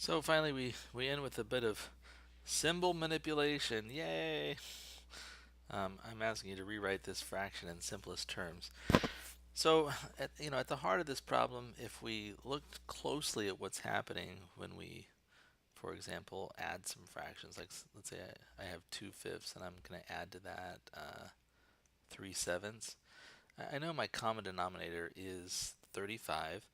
So finally we end with a bit of symbol manipulation. Yay! I'm asking you to rewrite this fraction in simplest terms. So, at the heart of this problem, if we looked closely at what's happening when we, for example, add some fractions, like let's say I have 2/5 and I'm going to add to that 3/7. I know my common denominator is 35.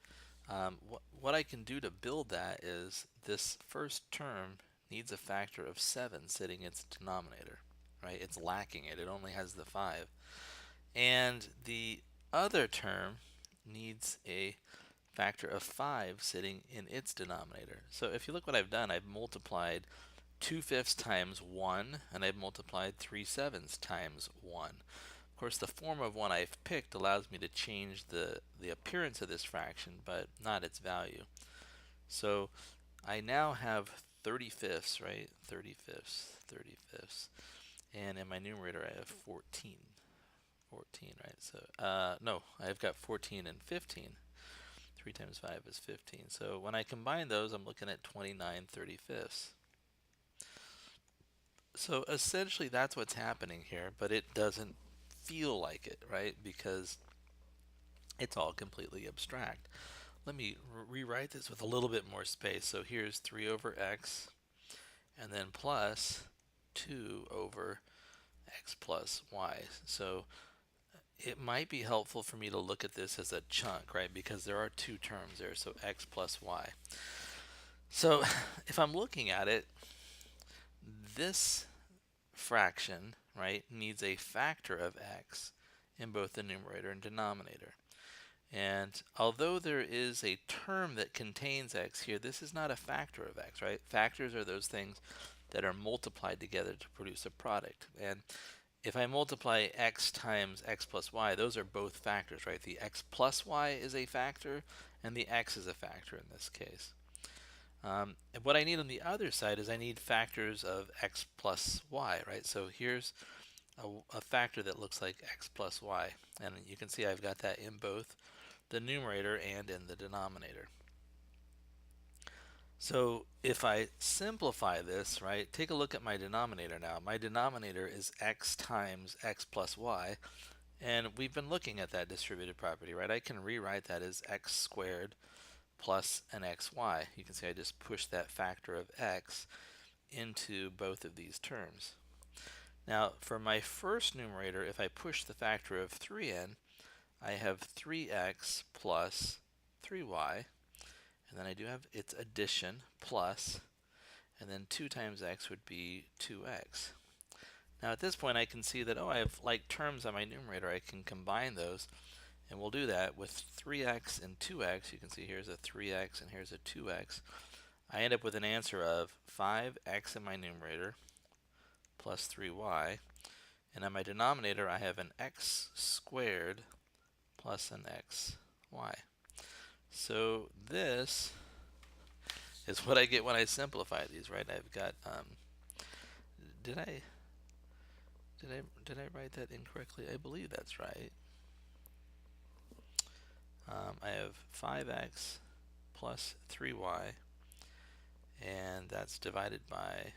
What I can do to build that is this first term needs a factor of 7 sitting in its denominator, right? It's lacking it. It only has the 5. And the other term needs a factor of 5 sitting in its denominator. So if you look what I've done, I've multiplied 2/5 times 1, and I've multiplied 3/7 times 1. Of course, the form of 1 I've picked allows me to change the appearance of this fraction, but not its value. So I now have 30/5, right? 30/5. And in my numerator, I have 14. 14, right? So, no, I've got 14 and 15. 3 times 5 is 15. So when I combine those, I'm looking at 29/35. So essentially, that's what's happening here, but it doesn't feel like it, right? Because it's all completely abstract. Let me rewrite this with a little bit more space. So here's 3 over x, and then plus 2 over x plus y. So it might be helpful for me to look at this as a chunk, right? Because there are two terms there, so x plus y. So if I'm looking at it, this fraction, right, needs a factor of x in both the numerator and denominator. And although there is a term that contains x here, this is not a factor of x, right? Factors are those things that are multiplied together to produce a product. And if I multiply x times x plus y, those are both factors, right? The x plus y is a factor, and the x is a factor in this case. And what I need on the other side is I need factors of x plus y, right? So here's a factor that looks like x plus y. And you can see I've got that in both the numerator and in the denominator. So if I simplify this, right, take a look at my denominator now. My denominator is x times x plus y, and we've been looking at that distributive property, right? I can rewrite that as x squared plus an xy. You can see I just pushed that factor of x into both of these terms. Now, for my first numerator, if I push the factor of 3 in, I have 3x plus 3y, and then I do have its addition plus, and then 2 times x would be 2x. Now at this point I can see that, oh, I have like terms on my numerator. I can combine those, and we'll do that with 3x and 2x. You can see here's a 3x and here's a 2x. I end up with an answer of 5x in my numerator plus 3y, and on my denominator I have an x squared plus an xy. So this is what I get when I simplify these, right? I've got did I write that incorrectly? I believe that's right. I have 5x plus 3y, and that's divided by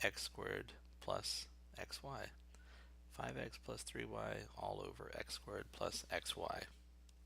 x squared plus xy. 5x plus 3y all over x squared plus xy.